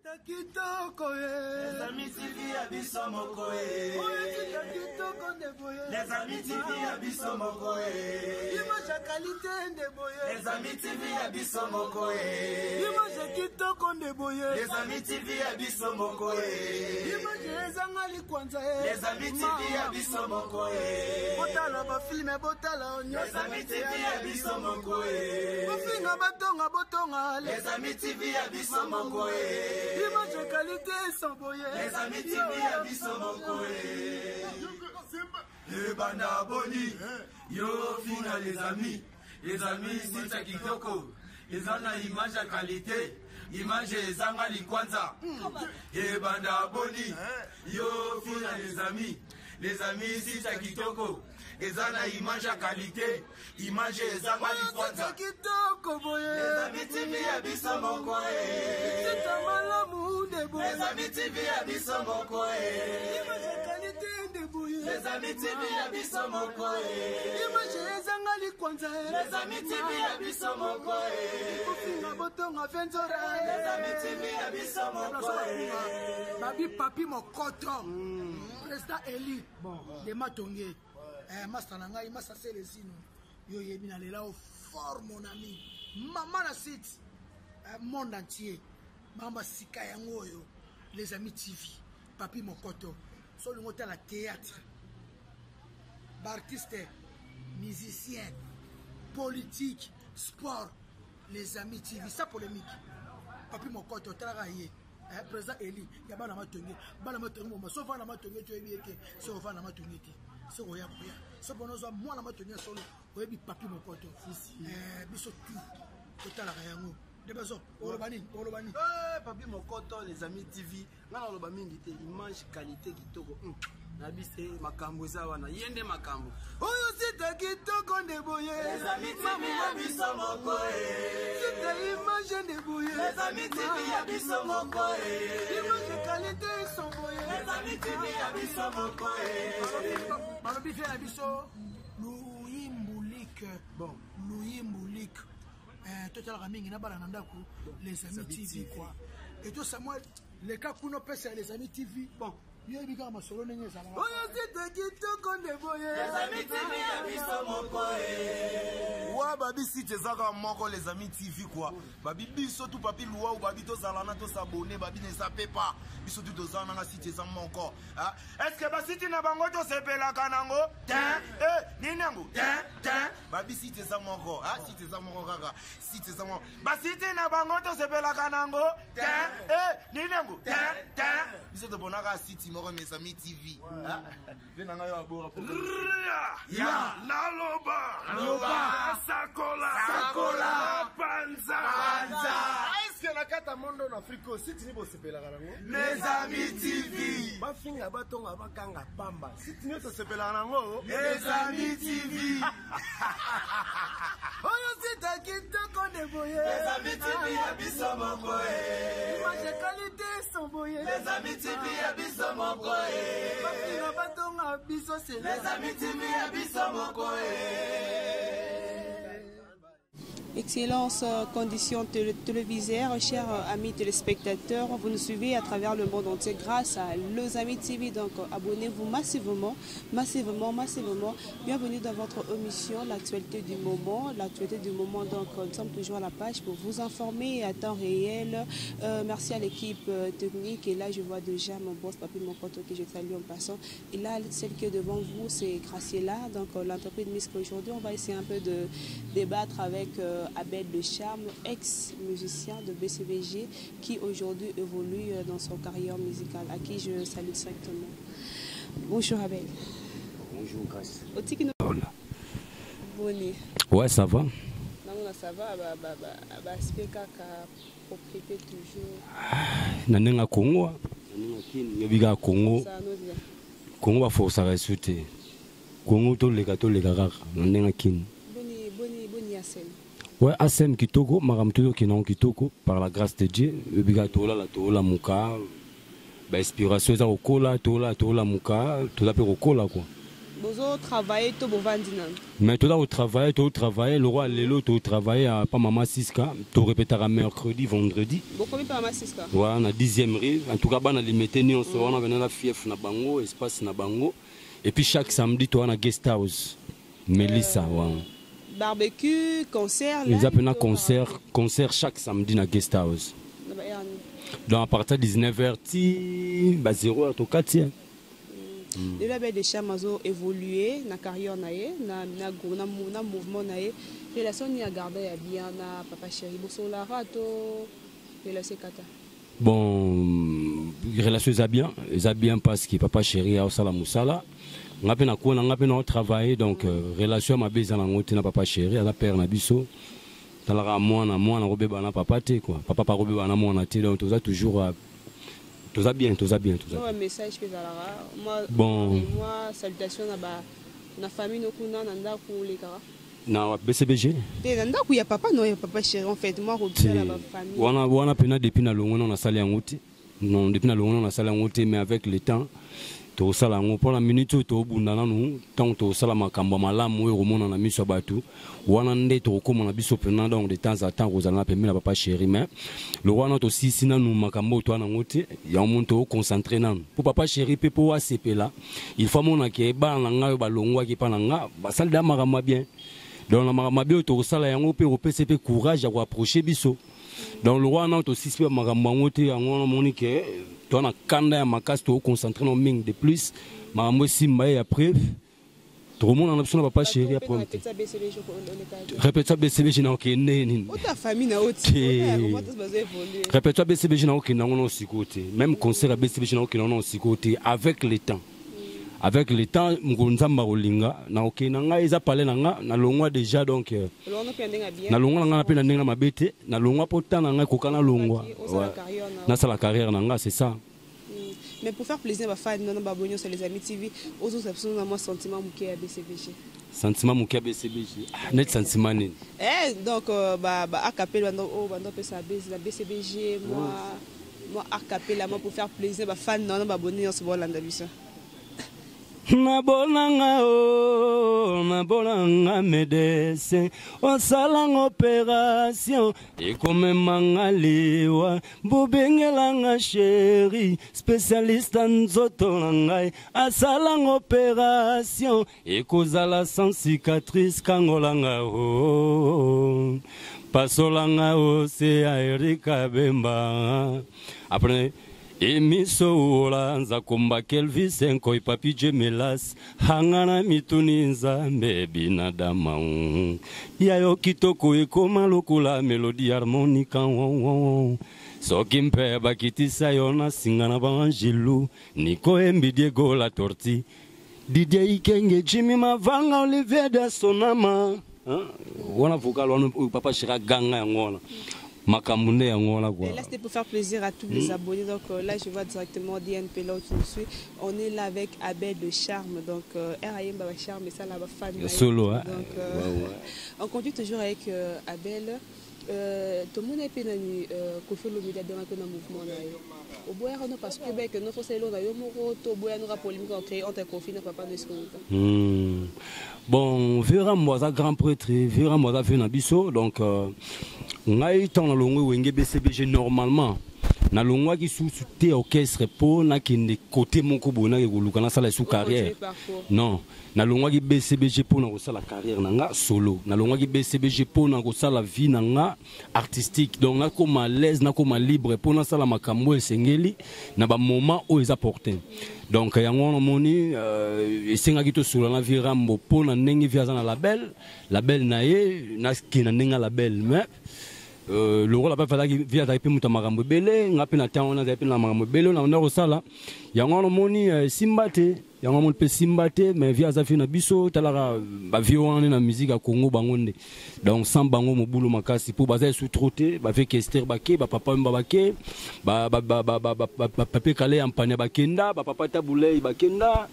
Les amis TV abisso mokoe. Les amis TV abisso mokoe. Image qualité de boye. Les amis TV abisso mokoe. Image kitoko de boye. Les amis TV abisso mokoe. Image ezangali kwanza. Les amis TV abisso mokoe. Botala ba film botala onyo. Les amis TV abisso mokoe. Bofinga batonga botonga. Les amis TV abisso mokoe. Image qualité sans boye. Les amis TV abisso mokoe. Le banda boni. Yo fina les amis c'est ça kitoko. Les ana image à qualité. Image ezangali kwanza. Et banda boni. Yo fina les amis c'est ça kitoko. Ezana image à qualité, image ezangali kwanza. Les amis TV abisso mokoe. Les amis TV abisso mokoe. Les amis TV abisso mokoe. Les amis TV abisso mokoe. Les amis TV abisso mokoe. Babi papi mokoto. Président Eli de Matongé. Master Nangai, Master Célestino, yo yebina lela au fort mon ami. Maman la site, monde entier. Mama Sika Yangoyo, les amis TV, Papi Mokoto, sur le moteur la théâtre, artistes, musiciens, politique, sport, les amis TV, ça polémique. Papi Mokoto, travailler. Président Eli, il y a pas d'amatonné, pas d'amatonné, mais sauf un amatonné, tu es bien que sauf un amatonné. C'est quoi, c'est bon, moi la maintenir solo, oui, papi mon pote, biso tout, total à rien. Des besoins, Olobani. Papi mon coton, les amis TV, non, Olobani, image qualité qui togo. Nabise makambo zawana, yende makambo. Oyo sita kitoko ndeboye. Les amis TV abisso mokoe. Sita image ndeboye. Les amis TV abisso mokoe. Image qualité sont boye. Les amis TV abisso mokoe. Balobi fait abisso Louimbulik. Bon, Louimbulik. Total Ramingi na bala nandaku les amis TV quoi. Et tout Samuel, les cas kuno pèse les amis TV. Bon. Les amis TV abisso mokoe. Wa babi si tezaka moko les amis TV quoi. Babi biso tout papi loi ou babi to zalana to s'abonner babi ne sape pas. Biso tout dozana na si tezama moko. Est-ce que ba siti na bango to sepela kanango? Ninango. Babi si tezama moko. Si tezama moko kaka. Si tezama. Ba siti na bango to sepela kanango? Ninango. Biso to bonaka siti mes amis TV. Ya Naloba Sakola Panza. Est-ce que la carte monde en Afrique aussi tu ne sais pas les amis TV. Ba finga batonga bakanga pamba. Si tu ne sais pas les amis TV. Oyo sita kitoko ndeboye. Les amis TV abisso mokoe. Image qualité sont boye. Les amis TV abisso mokoe. Les amis TV abisso mokoe. Excellence, conditions téléviseurs, chers amis téléspectateurs, vous nous suivez à travers le monde entier grâce à Les Amis TV. Donc abonnez-vous massivement. Bienvenue dans votre émission, l'actualité du moment. Donc nous sommes toujours à la page pour vous informer à temps réel. Merci à l'équipe technique. Et là, je vois déjà mon boss, Papi Mokoto, que je salue en passant. Et là, celle qui est devant vous, c'est Graciela. Donc l'entreprise Misk. Aujourd'hui, on va essayer un peu de débattre avec Abel de Charme, ex-musicien de BCBG, qui aujourd'hui évolue dans son carrière musicale, à qui je salue directement. Bonjour Abel. Bonjour Grace. Bonne. Ouais, ça va. Non, ça va, propriété toujours. Nanenga Congo. Nanenga Congo. Congo va forcer à résulter. Congo to les gars, nanenga kin. Boni Asem. Ouais, Asem Kitoko, Maram toujours qui non Kitoko, par la grâce de Dieu, Bigatola, la Tola Muka, inspiration, Tola Muka, tout la Perocola quoi. Vous travaillez tout pour vendre. Mais tout au travail, le roi Lélo, tout travail à pas maman 6K, tout répétera mercredi, vendredi. Beaucoup de maman 6K. Ouais, on a 10e rive. En tout cas, on a limité, on se rend à la fief na bango, espace na bango. Et puis chaque samedi, tu as un guest house. Mélissa, ouais. Barbecue, concert. Ils appellent un concert chaque samedi na guest house. Donc à partir de 19h, 0h, tout 4h. Le label de Cham a évolué, na carrière na mouvement na relation ni a gardé bien na papa chéri bosola rato relation kata. Bon, relation est bien parce que papa chéri a osala musala. On a peine travailler donc relation ma bise na ngote na papa chéri à la père na biso. Talara moi na robé bana papa te quoi. Papa pa robé bana moi na te donc toujours tout ça bien. Un message que moi, bon. Moi, salutation na famille no kuna nanda ku les kara. Na BCBG. Nanda ku ya papa no ya papa chéri en fait moi retourner la famille. Wana pena depuis na longo na sala yangote. Non depuis na longo na sala yangote mais avec le temps to sala ngo pour la minute to bundana nous tant to sala makambo malamu e romona na miso batu wana nde to ko na biso pena donc de temps à temps rozana pe na papa chéri mais le wana to sisi na nous makambo to na ngote ya monto concentré nan pour papa chéri pe po ACP là il faut mona ke ba na nga ba longwa ki pa na nga ba sala da marama bien donc la marama bien to sala yango pe opCP courage à approcher biso donc le roi na to sisi pe makambo ngote yango monique on a kanda ya makas to concentré no ming de plus makambo simba et après tout le monde en option papa chéri après répète ça BCBG na okene ta famille na oti répète ça BCBG na okene na sikote même concert à BCBG na okene na sikote avec le temps ngonzamba olinga na okene nga eza parler na longwa déjà donc na longwa nga na pe na ndenge na mabete na longwa pota na nga kokana longwa na sala carrière na nga c'est ça. Mais pour faire plaisir à fans non babonyo sur les amis TV aux autres personnes moi sentiment muké à BCBG. Sentiment muké à BCBG. Net sentiment ni. Donc a capé bando pe sa la BCBG moi a capé là pour faire plaisir à fans non babonyo sur Bolanda bisa. Nabolanga médecin osalang opération ekomemanga liwa bobengelanga chéri spécialiste nzoto na ngai asalang opération ekozala sans cicatrice kangolanga pasolanga ose Erika Bemba après emiso olanza komba Kelvis enkoi papi Jemelas hangana mituni nzambe binadama yayo kitoko ekoma lokola melodi harmonika soki mpe bakitisa yo na singana banjelu niko embi Diego la torti Didier Ikenge Jimmy Mavanga Olivier de Sonama wana vocal wana papa shira ganga yango Et là, c'était pour faire plaisir à tous les abonnés. Donc là, je vois directement DNP là où tu me suis. On est là avec Abel de Charme. Donc, R.I.M. Baba Charme et ça, là, fan. Solo, hein. Donc, on continue toujours avec Abel. Tout le monde est pénani. Kofi Olomide dans un mouvement. Au bout de parce que nous faisons l'eau, nous avons polémique entre Kofi et Papa Nesco. Bon, Vera Moza, grand prêtre, Vera Moza, Venabiso. Donc, on a eu le temps de l'ongwe BCBG normalement. Na longwa qui sous-souté orchestre pour na qui ne côté mon kobo na ko na sala sous carrière. Non, na longwa qui BCBG pour na ko sala carrière na solo. Na longwa qui BCBG pour na ko sala vie na artistique. Donc na ko à l'aise, na ko libre pour na sala makambo esengeli na ba moment où ils apportent. Donc yango na moni esenga ki to solo na virambo pour na ndenge via na label na ye na ki na ndenge label mais le rôle a pas fallu via d'aiper muta marambo belé ngapi na temps on a d'aiper na marambo belé na on sala yango no moni simbate yango mon pe simbate mais via za fina biso talara ba violon na musique à Congo bangonde donc sans bango mobulu makasi pour baza sous trotter ba fait Kester baké ba papa mbabake ba pape kale ampanya bakenda ba papa tabulei bakenda.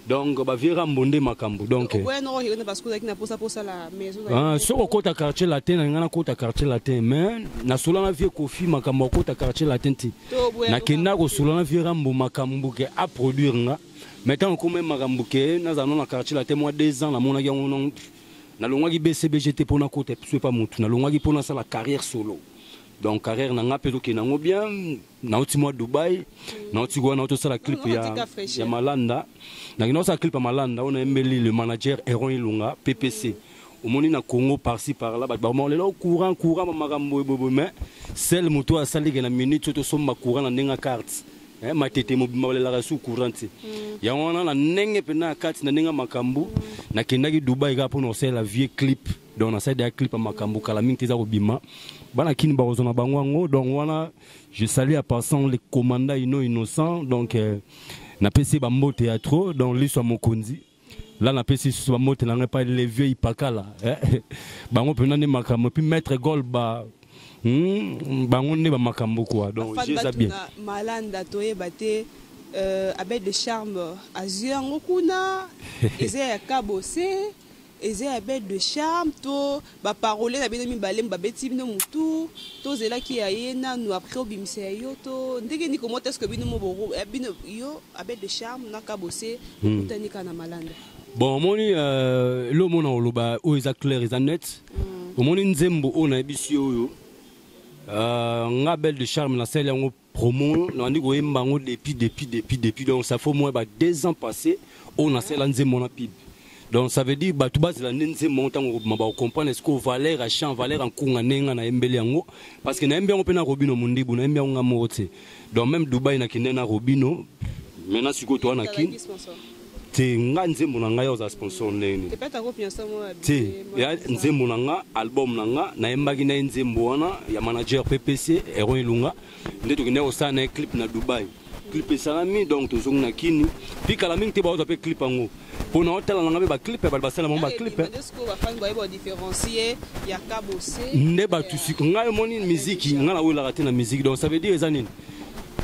Donc ba vira mbonde makambo donc ouais non parce que na posa la maison sur au côté quartier latin na côté quartier latin mais na solana vie Kofi makambo côté quartier latin ti na kenda ko solana vira mbo makambo ke a produire nga Maintenant, comme Marambuke, nous avons un quartier là, témoin 2 ans, la monnaie on na longwa ki BCBGT pour na côté, c'est pas mon tout. Na longwa ki pour na la carrière solo. Donc carrière nanga pelo ke nango bien, na oti moi Dubai, na oti go na oti la clip ya Malanda. Na kino sa clip ya Malanda, on a embelli le manager Eron Ilunga, PPC. Au moni na Congo par-ci par-là, ba on est là courant marambo bobo mais celle moto a sali na minute to somba courant na nenga carte. Ma tete mo la rasu courante. Ya wana na nenge pena carte na nenga makambu na kendaki Dubai ga pour no la vieux clip. Donc on a ça des clips à makambu kala mingi za robima. Bana kini ba ozona bangwango donc wana je salue à passant les commandants innocents donc na PC bambo théâtre donc lui soit Mokonzi. Là, on a pu se pas les vieux ipakala. Bango pena ne makambo puis mettre golba. Bango ne ba makambo quoi. Donc j'ai ça bien. Malanda toye bate avec de charme azur ngokuna. Eze ya kabose. Eze avec de charme to ba parole na bino mibalem ba beti bino mutu. To zela ki ayena nous après obimse yo to ndenge ni comment est-ce que bino mo boro bino yo avec de charme na kabose kutani kana Malanda. Bon, moni le mona oloba o eza clair eza net. Moni nzembo ona ebisio yo. Nga belle de charme na sel yango promo na ndiko yembango depuis donc ça faut moins 2 ans passés on a sel nzembo na pib. Donc ça veut dire ba tout base la nzembo ntango ba comprendre est-ce que valeur a champ valeur en kunga nenga na embele yango parce que na embele on pe na Robino mundibu na embele nga mote. Donc même Dubai na kinena Robino maintenant siko to na kin te nga nzembo na nga yo za sponsor nene te peta confiance moi te ya nzembo na nga album na nga na embagi na nzembo wana ya manager PPC Eron Ilunga ndeto kine osa na clip na Dubai clip esalami donc tozonga na kini puis kala mingi te ba oza pe clip ango pour na hôtel na nga ba clip ba basala mo ba clip est-ce que va faire ba différencier ya kabose ne ba tusi nga moni musique nga na wela raté na musique donc ça veut dire ezanine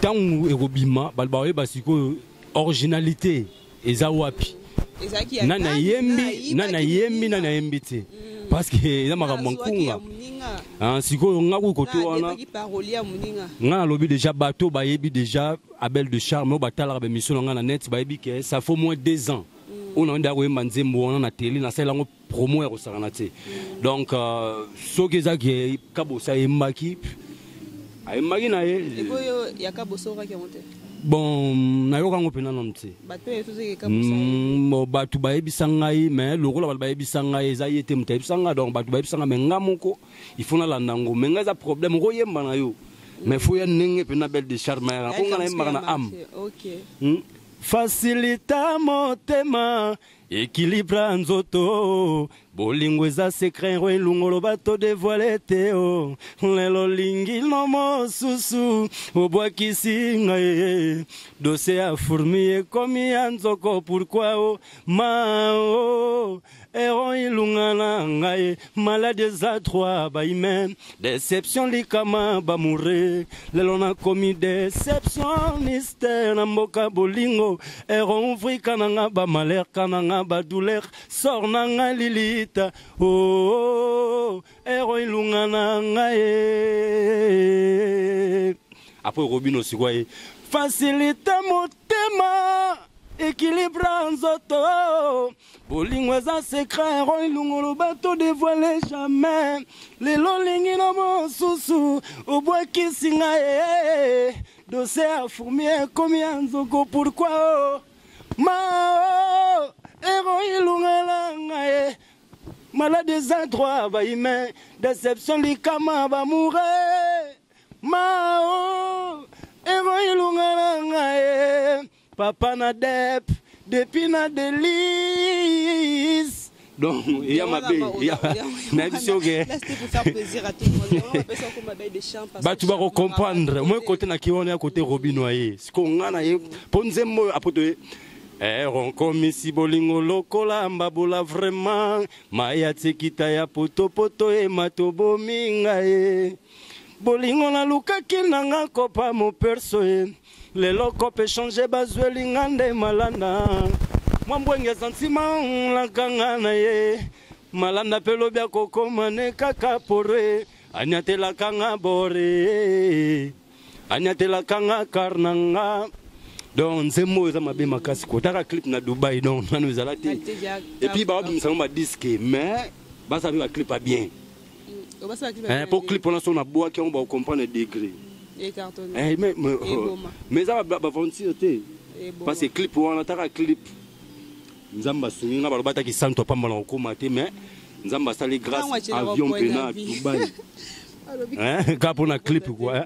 tangu erobima ba ba siko originalité eza wapi nana yembi te parce que eza makambo nkunga sikoyo nga kukoto wana nga lobi déjà bateau bayebi déjà Abel de charme batalaka bemission nga na net bayebi ke ça faut moins 2 ans on a nda koyemba nzembo wana na télé na sala ngo promo ya kosakana te donc soki eza ke kabosa yembaki ayembaki na ye ya kabosa okaki yango te. Bon, nayoka ngo pena nomte. Bato etuze ke kabusa. Batu bayebisa ngai mais lokola bayebisa ngai eza yete mutayebisa nga donc batu bayebisa nga mais nga moko il faut na landango mais nga za problème ko yemba na yo. Mais faut ya nenge pena belle de charme ya ko nga na yemba na am. OK. Facilita motema équilibre nzoto bolingo eza secret ro elungolo bato dévoilé teo lelo lingi no mosusu obwakisi ngai dossier a fourmi ekomi anzoko pourquoi o ma o Eron Ilunga na ngai malades à 3 ba imen déception likama ba mourir lelo na komi déception mystère na mboka bolingo Eron Afrika na ba malheur kana ba douleur sort na nga lilita oh Eron Ilunga na ngai après Robino sikwaye facilite motema équilibre nzoto bolingo eza secret Eron Ilunga lo bato dévoilé jamais lelo lingi no mosusu obwakisi ngai dossier a fourmi ekomi anzoko pourquoi ma Eron Ilunga na ngai malades à 3 ba imen déception likama ba mourir ma Eron Ilunga na ngai papa na dep depuis na délice donc il y a ma belle il y a na émission que laisse pour faire plaisir à tout le monde on va passer comme ma belle de champ parce ba tu vas comprendre moi côté na kiona côté Robino aye siko ngana ye ponzembo apoto Eron komisi bolingo lokola mbabula vraiment maya tsekita ya poto e matobo minga e bolingo na lukaki nanga kopa mo perso e lelo kope changer bazweli ngande malanda mwambwenge sentiment la kanga na ye malanda pelo bya kokoma ne kaka pore anyatela kanga bore anyatela kanga karnanga donc nzembo eza mabe makasi kotaka clip na Dubaï donc nanu ezala te et puis babimisa ma disque mais basabi ba clip pas bien pour clip on a son aboa qui on va comprendre degré mais ça va avancer parce que clip on a taka clip nzamba sunga balobata ki santo pamba na okoma te mais nzamba sali grâce avion pena Dubaï quand on a clip quoi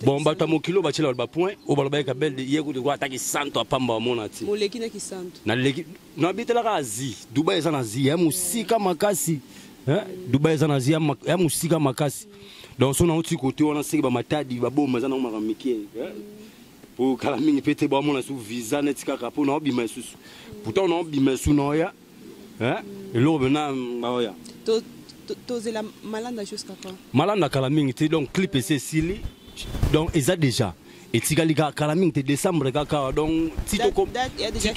bon bata mokilo bachela ba point o baloba ka belle yeko de quoi taki santo pamba mona ti moleki na ki santo na leki na bitela ka Asie Dubaï za na Asie ya musika makasi Dubaï za na Asie ya musika makasi donc son autre côté on a seki ba matadi ba bomba za na ma mikie pour kala mingi pete ba mona sous visa netika ka pour na obima susu pourtant on obima sous noya et l'eau bena maoya tozela malanda jusqu'à quand malanda kala mingi te donc clip c'est sili donc eza déjà et tigali kala mingi te décembre kaka donc tito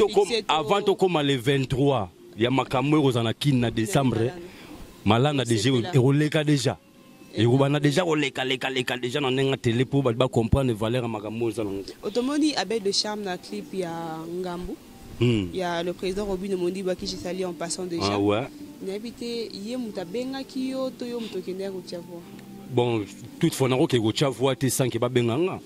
comme avant to comme le 23 ya makambo kozana kin na décembre malanda déjà eroleka déjà et robana déjà oleka leka déjà na nenga télé pour ba comprendre valeur makambo za nango otomoni Abel de Charme na clip ya Ngambu. Il y a le président Robin Mondiba qui s'est sali en passant déjà. Ah ouais. N'habité yemuta benga kiyo to yo mutokende ko tchavo. Bon, toutefois na ko ke ko tchavo te sans ke ba benganga.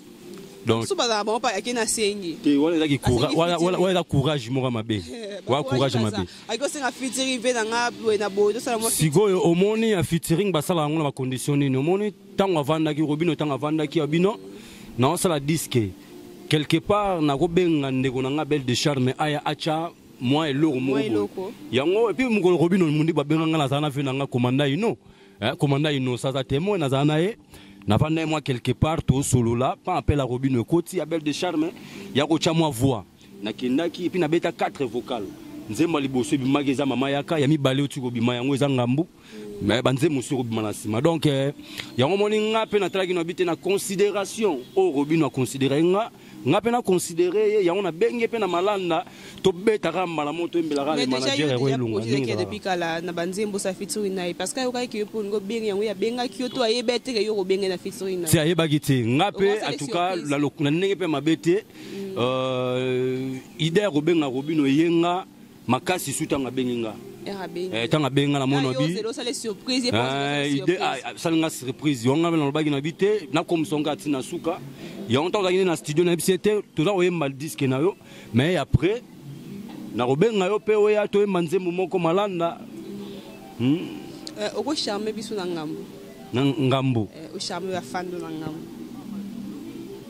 Donc so ba bon pa akena sengi. Te wala ki courage wala courage mo mabe. Wa courage mabe. Ako senga featuring ve na ngabwe na boyo sala mo. Sigo omoni ya featuring basala ngona ba condition ni omoni tango avanda ki Robin tango avanda ki abino. Na sala disque. Quelque part na ko benga ndeko na nga Belle de Charme aya acha moi et loko moko yango et puis mukolo Robin mundi ba benga nga na sana fe na nga commanda ino commanda ino ça ça témoin na sana e na vanda moi quelque part to solo là pas appel à Robin Koti à Belle de Charme ya ko cha moi voix na kindaki et puis na beta 4 vocales nzemba liboso bi mageza mama yaka ya mibale oti ko bima yango eza Ngambu mais banze musu ko bima na sima donc yango moni nga pe na traki no bite na considération o Robin a considérer nga pena considérer ya on a bengi pena malanda to betaka mbala moto embelaka le manager ero elunga ninga depuis kala na banzembo sa featuring na parce que yoka ki pour ngo bengi yango ya benga ki to ayebete ke yo ko bengi na featuring na c'est ayebaki te nga pe en tout cas la lokuna ninga pe mabete idée Robin Robino yenga makasi sutanga benginga tanga benga na mono bi idée salanga surprise yonga na lobaki na bité na komsonga tina suka il y a longtemps dans le studio na bisete tout ça mal disque na yo mais après na robenga yo pe oya to manzembo moko malanda oko charme biso na Ngambu o charme ya fando na Ngambu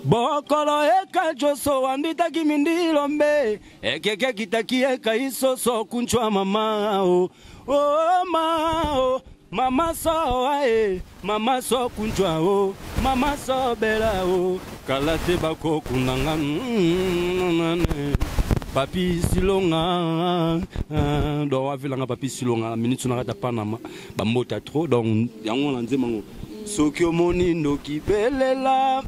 bokolo eka joso wambita kimindilombe ekeke kitaki eka isoso kunchwa mama o ma mama so mama so kunjwa o mama so bela o kalate bako kunanga papi silonga do avilanga papi silonga minute na kata panama bambota trop donc yango na nzemango soki omoni ndoki belela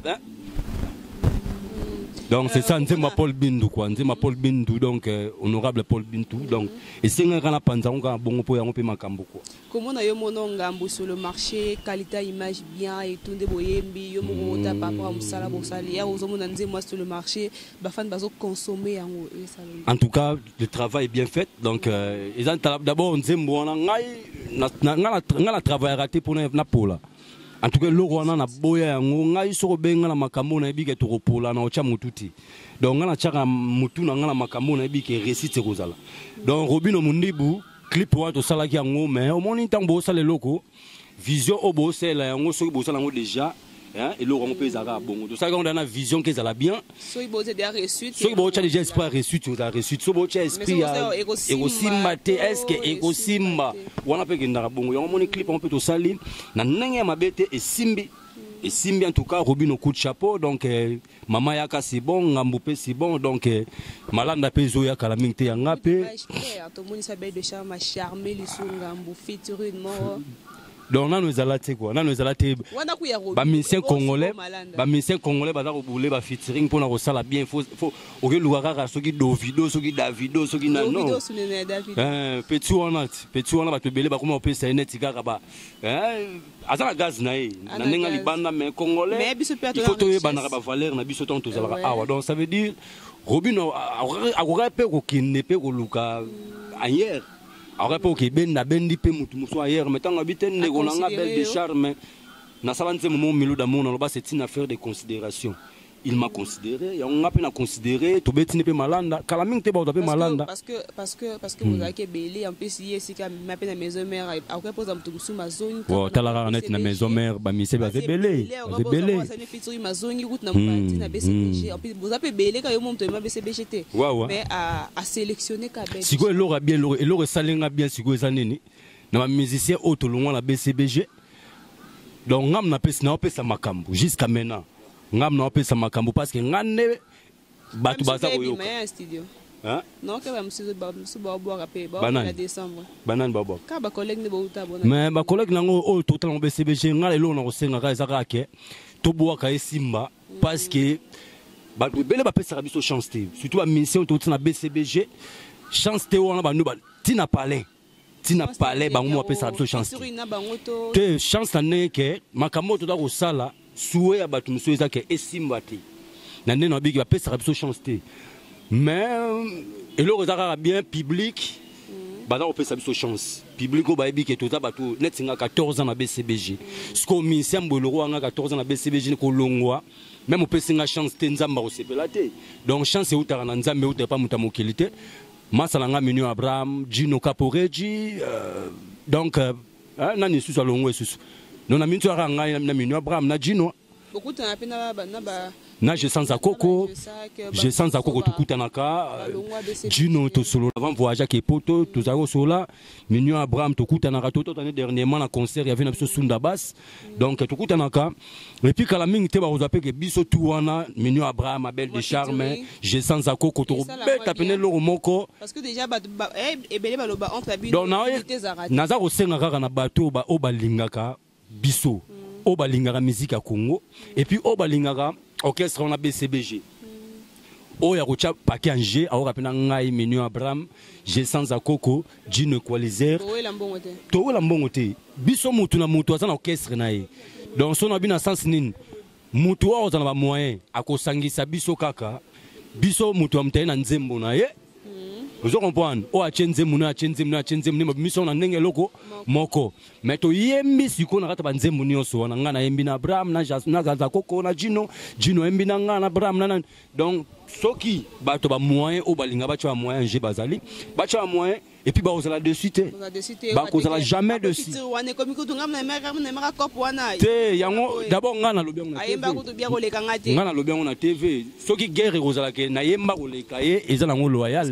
donc c'est ça nzemba Paul Bindu quoi nzemba Paul Bindu donc honorable Paul Bindu donc et c'est un grand panzango ka bongo po yango pe makambo quoi comment na yo mono Ngambu sur le marché qualité image bien et tout de boyembi yo mo ta papa musala bosali ya ozo mona nzemba sur le marché ba fan bazo consommer yango en tout cas le travail est bien fait donc ils ont d'abord nzembo na ngai na travail raté pour na pola en tout cas loko wana na boya yango ngai soko benga na makambo na ebike to kopola na ocha mututi donc ngana chaka mutu na ngana makambo na ebike récite kozala donc Robino Mundibu clip wa to sala ki yango mais au moni ntango sala loko vision obo sala yango soki bo sala yango déjà et loko on peut zaka bongo to sala on a na vision que ça la bien soki bo déjà reçu soki bo cha déjà esprit reçu tu as reçu so bo cha esprit ego simba te est-ce que ego simba wana pe kindaka bongo yango moni clip on peut to sali na ndenge ya mabete et simbi en tout cas Robino coup de chapeau donc mama yaka c'est bon Ngambu pe c'est bon donc malanda pe zo yaka la mingte yanga pe to moni sa Belle de Charme charmer le Ngambu featuring mo donc nano ezala te quoi nano ezala te bamisien congolais baza kobule bafeaturing mpona kosala bien faut okeluka kaka soki Davido soki nano petit wana bato ebele bakoma kopesa ye neti kaka aza na gaz na ye na ndenge libanda mais congolais il faut toyebanaka bavaleur na biso ntango tozalaka awa donc ça veut dire Robino akoka mpe kokende mpe koluka ailleurs akoka mpe okebenda bendi mpe mutu mosu ailleurs mais ntango abi te ndeko nanga belle de charme nasala nte momo melo d'amour naloba c'est une affaire de considération il m'a considéré yango nga mpe na considéré tobetini mpe malanda kala mingi te baoza mpe malanda parce que bozalaki ebele en plus ye esika mima mpe na maison mare akoki mpoza moto mosusu mazongi tala kaka neti na maison mare bamise baza ebele mazongi kutu na mobandi na BCBG en plus boza mpe ebele ka yo mo moto ema BCBG te mais asélectionne ka bele sikoyo eloko bien eloko esalenga bien sikoyo eza nini na bamusicien oyo tolongwa na BCBG donc ngam napesi naopesa makambo jusqu'à maintenant ngam na opesa makambo parce que ngane batu baza koyoka non que bamusu baobwaka mpe baola décembre banani babwaka ka bacollègue nde bouta bona mais bacollègue nango oyo totala ngo BCBG nga lelo na kosengaka eza kaka ke tobwaka esimba parce que bato ebele bapesaka biso chance te surtout bamission toti na BCBG chance te wana bano tina palais bango bapesaka biso chance te chance na ndenge ke makambo toza kosala souhait à battre monsieur Isaac et Simbati. N'andé n'a bigi va pas ça chance te. Mais et le regard bien public. Bah on peut ça chance. Public au baby qui tout ça bateau net 14 ans à BCBG. Ce qu'on mis semble le roi 14 ans à BCBG ko longwa. Même on peut singa chance te nzamba au sepelate. Donc chance est utara na nzambe uta pas muta mokilité. Masalanga menu Abraham, Gino Caporeji donc nani sous longwa sous. Non na mintu aranga na minu Abraham na Gino beaucoup na pena na je sans akoko tukutanaka Gino to solo avant voyage ke poto tozako sola minu Abraham tukutanaka toto tane dernièrement na concert il y avait na biso Sunda Bass donc tukutanaka et puis kala mingi te ba ozape ke biso tuwana minu Abraham belle de charme je sans akoko to beta pene lo moko parce que déjà ebele baloba entre abi naza ko senga kaka na bato ba obalingaka biso obalingaka musique à Congo et puis obalingaka orchestre on a BCBG oya kocha paquet en G a rapena ngai menu Abraham j'ai sans akoko Gino Equalizer to la mbongote biso mutu na mutu azana orchestre na ye donc son abina sens nini mutu wa ozana ba moyen akosangisa biso kaka biso mutu amtaye na nzembo na ye vous comprenez o achenze muna ni mission na ndenge loko moko mais to yembi siko na kata banzembo nyonso wana ngana yembi na Abraham na Gaza koko na Gino yembi na ngana Abraham na donc soki bato ba moyen o balinga bacho ba moyen je bazali bacho ba moyen et puis ba ozala dessus te ba kozala jamais dessus te yango d'abord ngana ngana lobiango na TV soki guerre kozala ke na yemba koleka ye eza nango loyal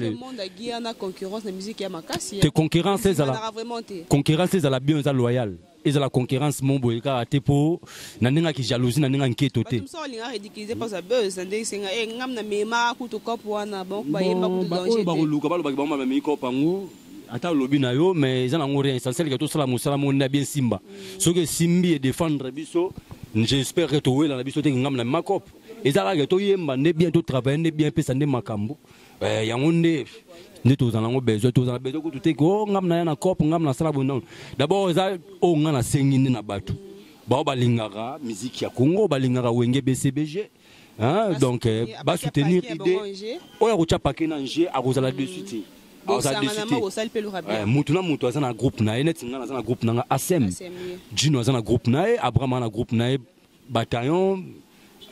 na concurrence na musique ya makasi te concurrence eza la bien eza loyal eza la concurrence mon boy ka te po na ninga ki jalousie na ninga nketo te tout ça linga ridiculiser pas sa buzz ndé singa ngam na mema ku to cop wana bon ba yemba ku danger ba luka ba ba ba mi ko pangu ata lobi na yo mais eza nango rien essentiel que tout ça la musala mo na bien simba so que simbi et défendre biso j'espère que to wela na biso te ngam na makop eza ka to yemba ne bien to travailler ne bien pesa ne makambo yango nde nde tozanango besoin kutu te ko ngam na ya na cop ngam na sala bonon d'abord eza o ngana sengi na bato ba balingaka musique ya Congo balingaka wenge BCBG hein donc ba soutenir idée oya ko chapake na nje akozala dessus te mutu na mutu azana groupe na ye neti ngana azana groupe na ASM Gino azana groupe na ye Abraham na groupe na ye bataillon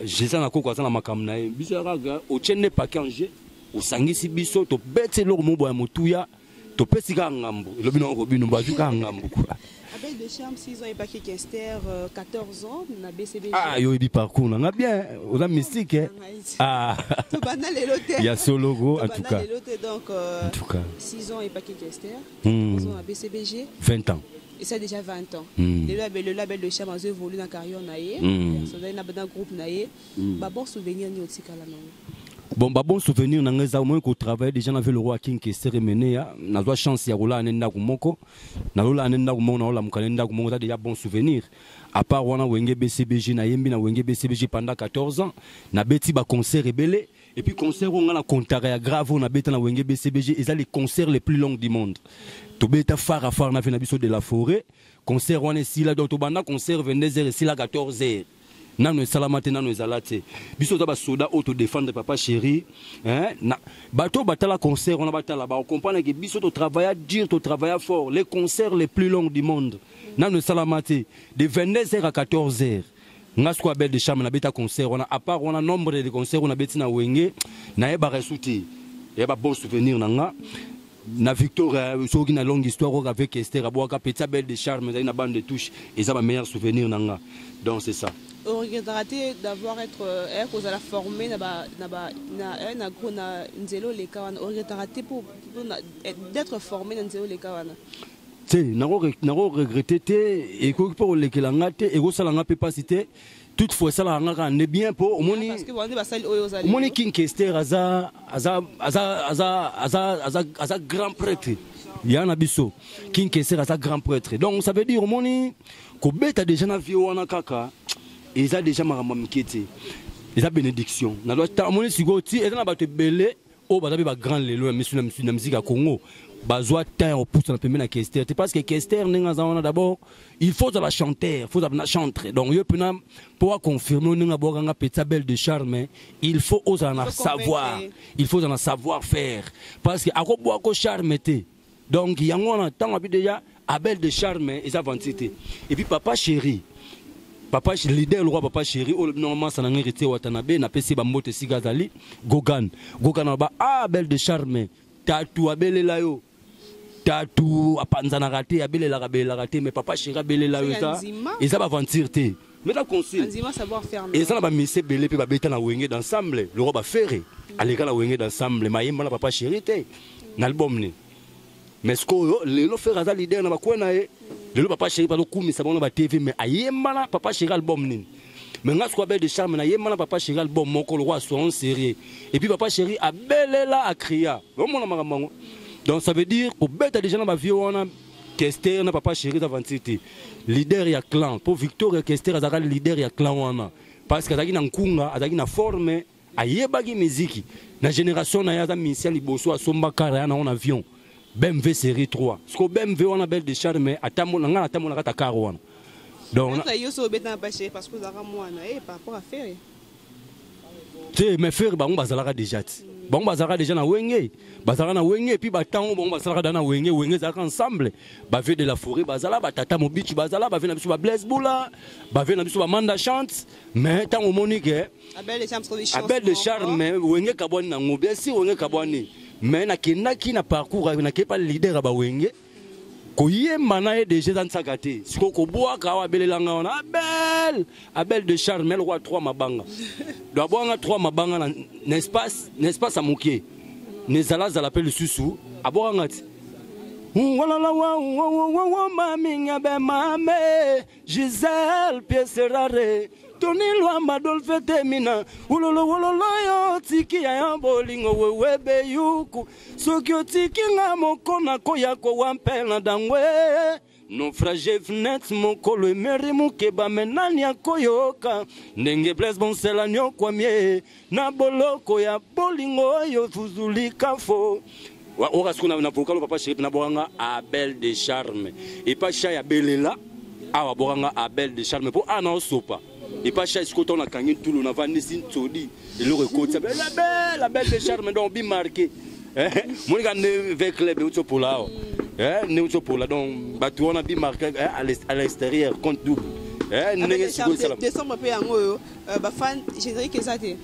Jésus na koko azana makam na ye bizarra o chenne paquet en jeu osangisi biso to bete lo mo boya motuya to pesika ngambo lobi na ko bino bazuka ngambo quoi avec de charme 6 ans et paquet Kester 14 ans na BCBG yo bi parcours na bien oza mystique to banal elote ya solo go en tout cas donc en tout cas 6 ans et paquet Kester 14 ans à BCBG 20 ans et ça déjà 20 ans le label de charme a évolué dans carrière na ye so na groupe na ye ba bon souvenir ni otikala non Bon, bon souvenir, dans les amours qu'on travaille déjà avec le roi King qui s'est remené. N'a pas chance ya roula anenda kumoko. Na roula anenda kumoko na roula mukanenda kumoko déjà bon souvenir. À part wana wenge BCBG na yembi na wenge BCBG pendant 14 ans. Na beti ba concert rebelle. Et puis concert on a la contraire grave on a beta na wenge BCBG. Ils ont les concerts les plus longs du monde. To beta phare à phare na fait na biso de la forêt. Concert on est si là donc to banda concert 22h et si là 14h. Nano salamate nano ezalate biso za ba soda auto défendre papa chéri hein na bato batala concert on a batala ba on comprend que biso to travailler dur to travailler fort les concerts les plus longs du monde nano salamate de 22h à 14h ngasko abel de charme na beta concert on a à part on a nombre de concerts on a beti na wenge na eba resouti et ba bon souvenir nanga na Victor soki na longue histoire avec Esther aboaka petit belle de charme na bande de touche et ça ba meilleur souvenir nanga donc c'est ça. On regretterait d'avoir été formé d'être formé dans Nzelo Lekawana. Naro regretté et pour les Kelangate et au salanga peut pas citer toutefois ça n'est bien pour moni King Kester aza grand prêtre yana biso King Kester aza grand prêtre donc ça veut dire moni ko beta déjà na vie wana kaka et ça déjà marama mkete et ça bénédiction na doit tamoni sigoti et na bato belé o ba ba grand lelo monsieur na musique à Congo bazwa terre au pouce na pembe na Kester parce que Kester ninga zaona d'abord il faut de la chanter faut de la chanter donc yo pena pour confirmer ninga boganga petit belle de charme il faut oser en savoir il faut en savoir faire parce que akobo ko charme té donc yango na tant abi déjà abel de charme et ça vantité et puis papa chéri papa leader le roi papa chéri normalement ça n'a hérité Watanabe na pesi ba moto sigazali Gogan ba abel de charme tatu abele la yo tatu apanza na raté abele la raté mais papa chéri abele la yo ça et ça va vantité mais la conseil enzima savoir faire et ça na ba mise belé pe ba beta na wenge d'ensemble le roi ba ferré aleka na wenge d'ensemble mayemba na papa chéri té na album ni mais ce que le faire à leader na ba kwena e le papa chéri pas kumi ça ba TV mais ayemba na papa chéri album ni mais nga soit belle de charme na yemba na papa chéri album moko le roi soit sérieux et puis papa chéri a belela a cria vraiment na donc ça veut dire pour bête déjà na ba vie on a Kester na papa chéri d'avantité leader ya clan pour Victor Kester azaka leader ya clan wana parce que azaki na nkunga azaki na forme ayebaki musique na génération na ya za mission liboso asomba kara na on avion BMW série 3 ce que BMW on a belle de charme atamo na kata karo wana donc yo so beta pas chéri parce que zaka mwana par rapport à faire te mais faire ba on bazalaka déjà bon bazalaka déjà na wenge bazalaka na wenge puis batango bon bazalaka na wenge zaka ensemble ba vie de la forêt bazala ba tata mobichi bazala ba vie na biso ba Blaise Boula ba vie na biso ba Manda chante mais tango monique abel de charme wenge kabwani na ngobia si wenge kabwani mais na kinaki na parcours na kepa leader ba wenge ko yemba na déjà dans sakate siko ko boaka wa belelanga ona abel de charme le roi 3 mabanga do abonga 3 mabanga n'est-ce pas à moquer nezala za l'appel le susu abonga ti wala wa maminga be mame Giselle pièce rare Tony Luamba dolfe temina ulolo yo tiki ya bolingo wewe yuku soki otiki nga mokona koya ko wampela dangwe no frage fnet mokolo emeri mukeba menani akoyoka ndenge Blaise Bonsela nyokwamie na boloko ya bolingo yo fuzulika fo ora skuna na vokalo papa chéri na boranga abel de charme et pas chaya belela awa boranga abel de charme pour ana sopa et pas cher ce qu'on a gagné tout le navani sin todi et le record la belle de charme donc bien marqué mon gars ne avec les autres pour là ne autres pour là donc bateau on a bien marqué à l'extérieur compte double décembre pe yango ba fan générique ezate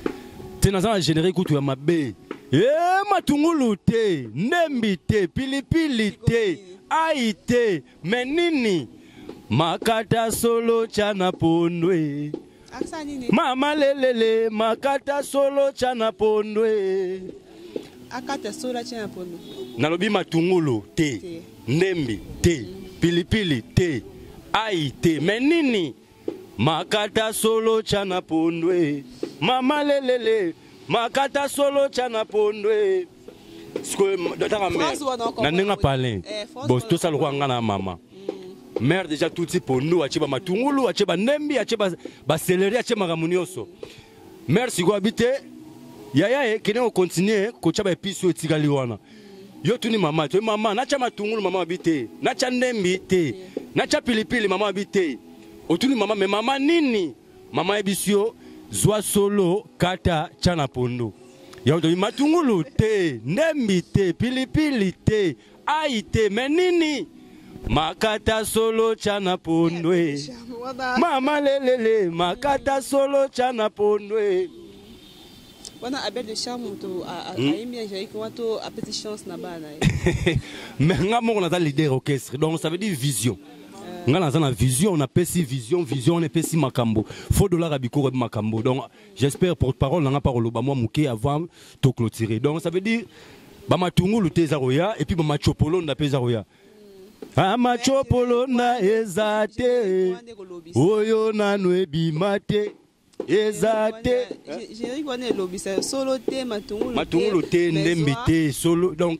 tenazana générique tu ma bé matungulu te nembi te pilipili te aite menini makata solo chana pondwe mama lelele makata solo chana pondwe akata solo chana pondwe nalobi matungulu te nembi te pilipili te ai te menini makata solo chana pondwe mama lelele makata solo chana pondwe na nenga palin bon tout ça le roi ngana mama mère déjà tout type pondo acheba matungulu acheba nembi acheba ba céleri acheba mamunioso mère si go habiter yaya kene on continuer ko chaba episo etikali wana yo tuni mama to mama na cha matungulu mama habiter na cha nembi te na cha pilipili mama habiter otuni mama mais mama nini mama ebisio zwa solo kata chana pondo ya ndo matungulu te nembi te pilipili te ai te menini makata solo chana pondwe mama lelele makata solo chana pondwe wana Abel de Charme to aimia j'ai ko to a petite chance na bana mais ngamo on a leader orchestre donc ça veut dire vision ngana zana vision on a pesi vision on est pesi makambo faut dollar abiko makambo donc j'espère porte-parole n'a pas parole ba moi muké avant to clôturer donc ça veut dire ba matungulu te zaroya et puis ba machopolo na pesa roya amachopolo na ezate oyo nanu ebimate ezate j'ai wana lobisa solo te matungulu te ndembi te solo donc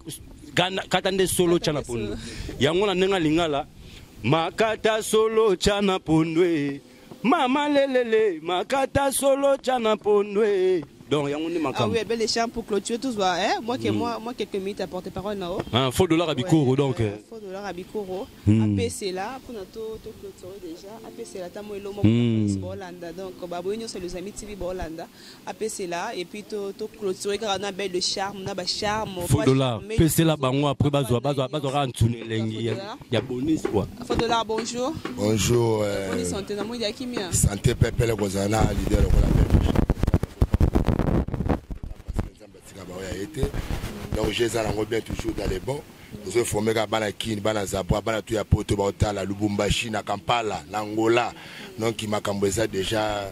katande solo chana pondo yango na nenga lingala makata solo chana pondwe mama lelele makata solo chana pondwe donc yango ni makam. Ah oui, belle champ pour clôturer tout ça hein moi quelques minutes à porter parole là. Ah faut dollar abikoro donc. Faut dollar abikoro. APC là pour notre clôturer déjà. APC là tamo elo mo Bolanda donc ba boyo sur les amis TV Bolanda. APC là et puis to clôturer car on a belle charme na ba charme. Faut dollar. PC là bango après bazo rantune lengi ya bonus quoi. Faut dollar bonjour. Bonjour. On est santé na mo ya kimia. Santé pepele kozana leader ko la donc j'ai ça bien toujours dans les bons nous sommes formés à Banakine Banazabwa Banatu Poto Baotala Lubumbashi na Kampala na Angola donc il m'a cambré déjà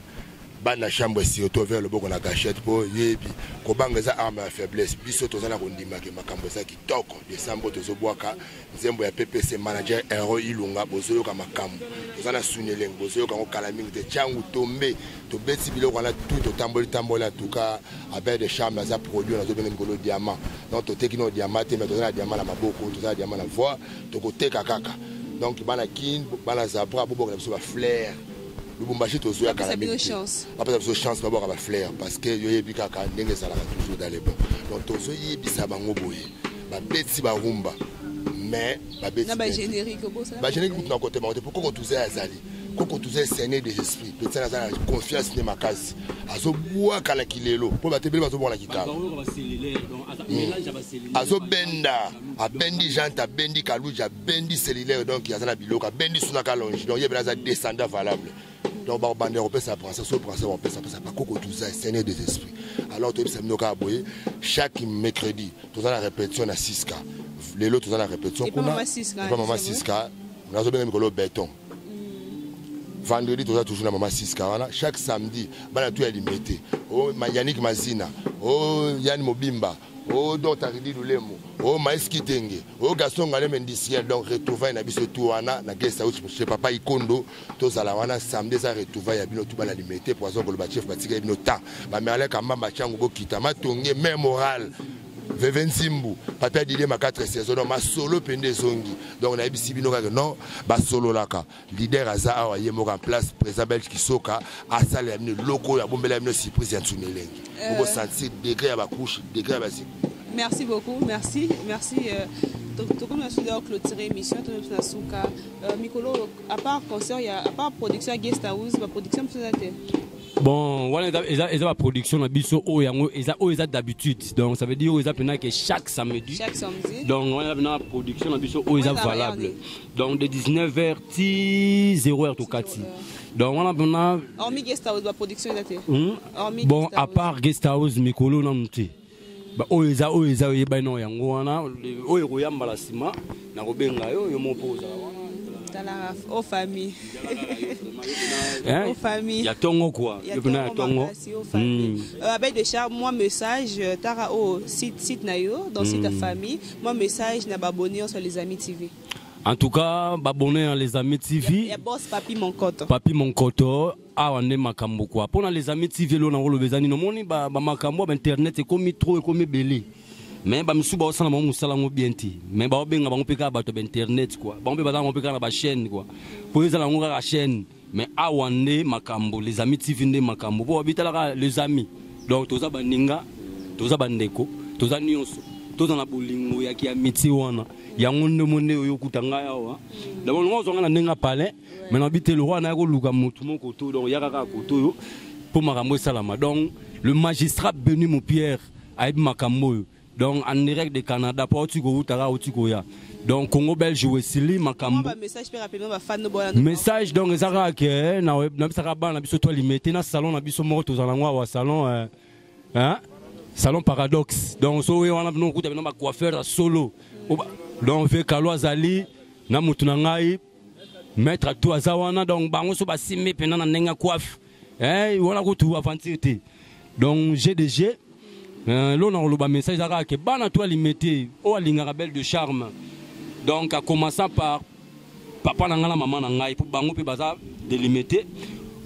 bana chambre si auto vers le boko na gâchette pour yebi ko bangeza arme à faiblesse biso tozana kondima ke makambo za kitoko décembre tozobwaka nzembo ya PPC manager Hero Ilunga bozoyo ka makambo tozana suneleng bozoyo ka ngokala mingi te changu tombe to beti biloko na tout tambola tuka avec des chambres za produit na zo bene ngolo diamant donc to tekino diamant te mais tozana diamant na maboko tozana diamant na voix to ko teka kaka donc bana kin bana zabra bobo na biso ba flair Lubumbashi tozoya kala mingi chance d'abord à flair parce que yo yebi kaka ndenge sala toujours dans les bons donc tozoyi bisa bango boye ba beti ba rumba mais ba beti na ba générique bossa ba générique na côté monté pourquoi on tozoya azali koko tozoya saigner des esprits petit na za confiance ni makasi azo boa kala kilelo po ba tebeli bazo bona kitaba azo benda abendi janta bendi kaluja bendi cellulaire donc yazana biloka bendi suna kalonge donc yebela za descendant valable. Donc, on peut s'apprendre, on peut s'apprendre, pas qu'on tout ça, c'est des esprits. Alors, chaque mercredi, tout ça la répétition à 6K. Les lots, tout ça la répétition. Pas maman 6K. On a besoin de béton. Vendredi, tout ça toujours la maman 6K. Chaque samedi, on a tout limité. Oh, Yannick Mazina, oh, Yann Mobimba. Oh, donc Taridi Lulemo, oh, Maïs Kitenge, oh, Gaston Galem Indiciel, donc retrouvaille na biso touana, na guest house chez Papa Ikondo, tous à la wana, samedi, ça retrouvaille à bino tout la limité, poisson, que le bachef, batika, bino temps, ma mère, kamba, machango, kita, ma tongue, même moral. Veven Simbu, papa dit ma 4 saisons, ma solo pende zongi. Donc on a ici bino non, ba solo laka. Leader aza awa yemo en place, président Belge Kisoka, asale amine loko ya bombela amine surprise ya tsuneleng. Pour sentir degré à ba couche, degré à ba. Merci beaucoup, merci. Donc comme on a clôturé l'émission, tout na souka. Mikolo, à part concert, à part production guest house, la production peut-être. Bon, voilà, ils ont la production na biso ils d'habitude. Donc ça veut dire ils ont que chaque samedi. Donc on a la production na biso ils valable. Donc de 19h 0h to 4. Donc on a hormis guest house la production était. Bon, à part guest house mikolo na muté. Ba oeza yeba no yango wana oyo koyamba la sima na kobenga yo mopoza aux familles. Aux familles. Il y a tongo quoi. Il y a tongo. Avec déjà moi message tara au site nayo dans site famille, moi message na abonné sur les amis TV. En tout cas, abonné à les amis TV. Il y a boss Papi Monkoto. Papi Monkoto. awa nde makambo quoi pona les amis TV lo na ngolo bezani no moni ba makambo ba internet ekomi trop ekomi belé mais ba misuba osana mo musala ngo bien ti mais ba obenga ba ngopeka ba to ba internet quoi ba ngopeka ba ngopeka na ba chaîne quoi pour les ala ngo ka chaîne mais awa nde makambo les amis TV nde makambo bo bitala les amis donc toza ba ninga toza ba ndeko toza nyonso toza na bolingo ya ki amiti wana yango nde monde oyo kutanga yawa d'abord ngo zonga na ndenga palais mais na bité le roi na ko luka mutu moko to donc ya kaka koto yo pour makambo salama donc le magistrat Benu Moupierre a eu makambo donc en direct de Canada pour tu go utara utiko ya donc Congo Belge Wesley makambo message pe rapidement ba fan bo message donc ezaka ke na bisaka ba na biso to limité na salon na biso moko to zalangwa wa salon hein salon paradoxe donc so we wana bino kuta bino ba coiffeur solo donc ve kalo azali na mutu na ngai maître tout azawana donc bango so ba simé pena na nenga coiffe wala ko tu aventure te donc GDG lo na lo ba message aka ke bana to limité o alinga belle de charme donc a commençant par papa na ngala maman na ngai pour bango pe baza délimité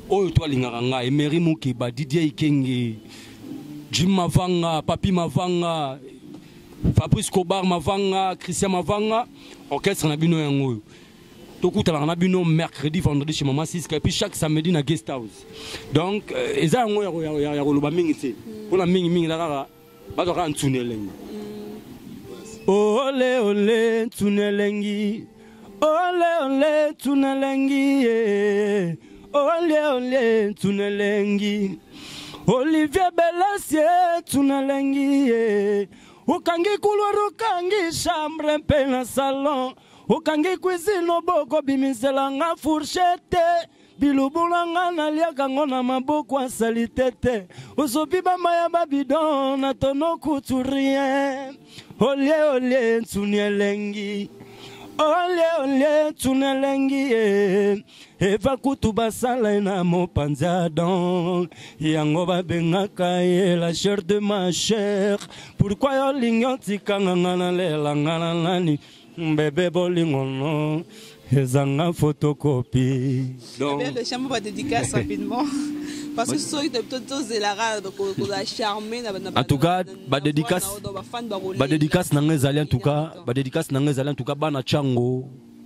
o to alinga ngai Emery Mukiba Didier Ikenge Jim Mavanga Papi Mavanga Fabrice Kobar Mavanga Christian Mavanga orchestre na bino yango tokutala na bino mercredi vendredi chez Maman Siska et puis chaque samedi na guest house donc eza yango ya koloba mingi te pona mingi la kaka bato ka ntsunelengi ole ole ntsunelengi ole ole ntsunelengi ole ole ntsunelengi Olivier Belasie ntsunelengi ukangi couloir ukangi chambre mpe na salon ukangi cuisine oboko bimisela nga fourchette bilubula nga naliaka ngo na maboko asali tete osopi bamaya babidon na tono couturien olie olie ntuni elengi olie olie ntuni elengi eva kutu basala na mopanza don yango babengaka ye la chair de ma chair pourquoi yo lingi otikanga nga nalela nga na nani bébé bolingono ezanga photocopie donc le chambre va dédicace rapidement parce que ceux qui te zelara donc la charmer en tout cas ba dédicace na ngezali en tout cas ba dédicace na ngezali en tout cas bana chango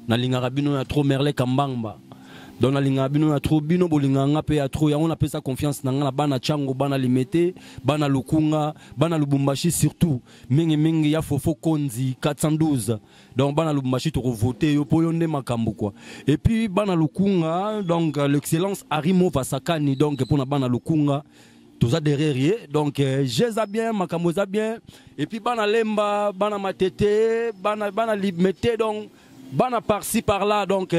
na lingara bino ya trop merle kambamba donc na lingara bino ya trop bino bolinganga pe ya trop yango na pesa confiance na nga na bana chango bana limete bana lukunga bana lubumbashi surtout mingi ya fofo konzi 412 donc bana lubumbashi to voter yo po yonde makambo quoi et puis bana lukunga donc l'excellence Arimo Vasakani donc pour na bana lukunga tous derrière donc jeza bien makambo za bien et puis bana lemba bana matete bana limete donc bana par-ci par là donc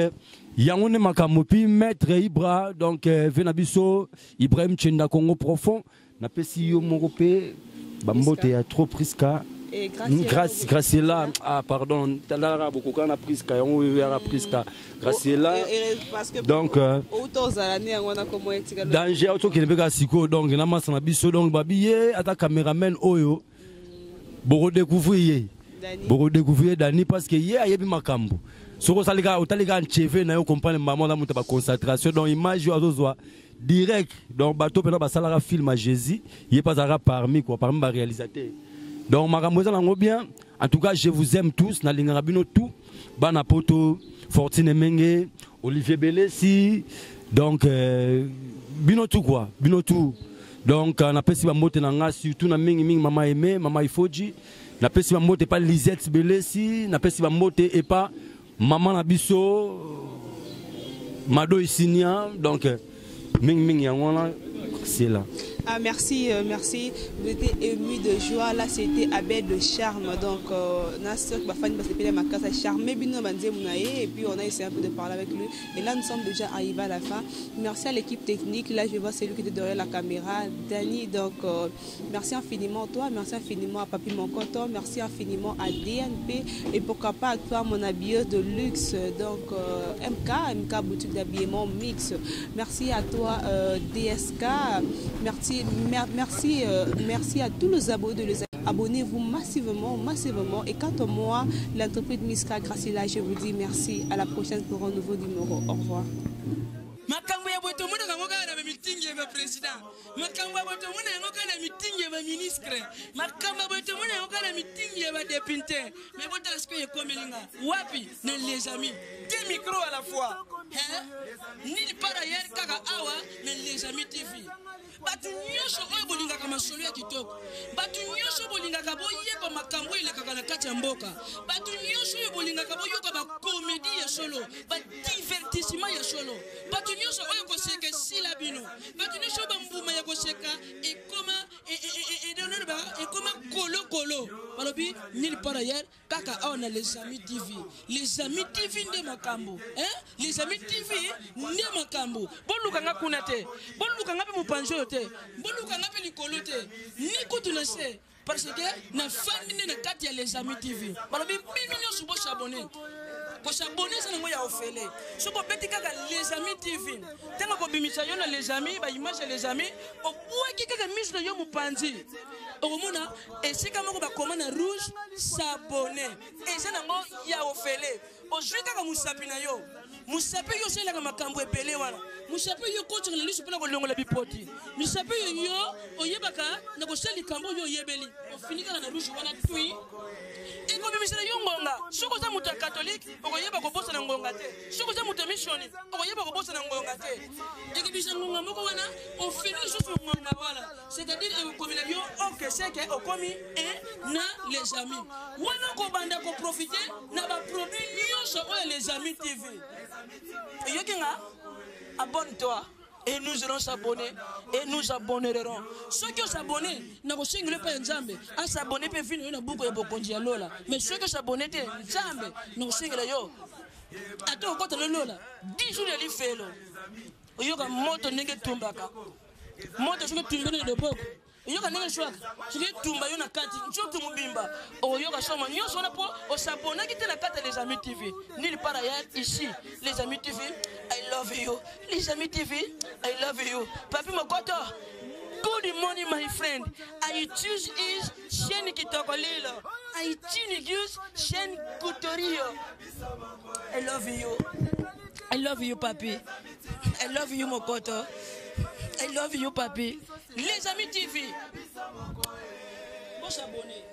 Yangone Makamopi, maître Ibra, donc Venabiso, Ibrahim Tchenda Congo profond, n'a pas si yo morope, Bambote a trop prisca. Graciela, ah pardon, Talara Bokoka na prisca, on verra prisca. Graciela. Donc, danger auto qui ne peut pas siko, donc Nama Sanabiso, donc Babiye, à ta caméraman Oyo, Boro découvrir Dani parce que hier, il y a eu Makambo. Soko salika otaliga ncheve na yo comprendre maman na muta ba concentration donc image yo azozwa direct donc bato pena ba salara film à Jésus il est pas ara parmi ba réalisateur donc makambo za ngo bien en tout cas je vous aime tous na lingara bino tout bana poto Fortune Menge Olivier Belesi donc bino tout quoi bino tout donc na pesi ba mote na nga surtout na mingi mama aimé mama Ifoji na pesi ba mote pas Lisette Belesi na pesi ba mote et pas Maman Nabiso, Mado Isinia, donc Ming Yangwana, c'est là. Ah, merci. Vous étiez ému de joie. Là, c'était Abel de charme. Donc, Nasser, Bafani, Basepele, Makasa, charmé, Bino, Banze, Mounaye. Et puis, on a essayé un peu de parler avec lui. Et là, nous sommes déjà arrivés à la fin. Merci à l'équipe technique. Là, je vois celui qui était derrière la caméra, Dani. Donc, merci infiniment à toi. Merci infiniment à Papi Monkoto. Merci infiniment à DNP. Et pourquoi pas à toi, mon habilleuse de luxe. Donc, MK boutique d'habillement mix. Merci à toi, DSK. Merci à tous les abonnés. Abonnez-vous massivement. Et quant à moi, l'entreprise Miska Gracila, je vous dis merci. À la prochaine pour un nouveau numéro. Au revoir. ba président makamba boto mona yango kana meeting ya ba ministre makamba boto mona yango kana meeting ya ba député mais boto est-ce que yekomelinga wapi ne les amis deux micros à la fois hein ni par ailleurs kaka awa mais les amis TV batu nyosho oyo bolingaka masolo ya kitoko batu nyosho bolingaka boyeba makambo elekaka na kati ya mboka batu nyosho oyo bolingaka boyoka bakomedi ya solo badivertissement ya solo batu nyosho oyo koseka esila bino batu nyosho bambuma ya koseka ekoma kolokolo balobi nil par ailleurs kaka awa na les amis TV nde makambo hein les amis TV nde makambo bolukanga kuna te bolukanga pe mopanzo te bolukanga pe likolo te ni kutu na se parce que na famille na kati ya les amis TV balobi bino nyonso bo s'abonner ko s'abonner ça ngo ya ofele so bo beti kaka les amis TV tanga ko bimisa yo na les amis ba image ya les amis o bwaki kaka mise na yo mopanzi okomona esika moko bakoma na rouge s'abonner eza nango ya ofele ozwi kaka musapi na yo musapi yo selaka makambo ebele wana musapi yo kotsanga na liso mpona kolongola bipoti musapi yo oyebaka na kosala likambo yo oyebeli ofinikaka na rouge wana tui ekobimisela yo ngonga soki oza moto ya katholike okoyeba kobosa na ngonga te soki oza moto ya missioni okoyeba kobosa na ngonga te ekobimisa ngonga moko wana ofini lisusu ngonga wana c'est-à-dire ekokomela yo okeseke okomi na les amis wana kobanda koprofite na baproduit nyonso oyo les amis TV eyoki nga abonne-toi et nous allons s'abonner et nous abonnerons. Ceux qui s'abonnent, n'a pas single pas Nzambe. À s'abonner peut venir na buko ebokonji ya lola. Mais ceux qui s'abonnent te Nzambe, nous single yo. Attends quand le lola. 10 jours de felo. Oyoka moto nenge tumbaka. Moto shuka tumbene de boko. Oyoka nenge shwaka. Shuka tumba yo na kati. Nchoto mubimba. Oyoka soma nyonso na po o s'abonner qui te na kati les amis TV. Nulle part ailleurs ici les amis TV. I love you. Les amis TV, I love you. Papi Mokoto, good morning, my friend. I choose is Shen Kitokolilo. I choose Shen Kutorio. I love you. I love you, Papi. I love you, Mokoto. I love you, Papi. Les amis TV. Bon s'abonner.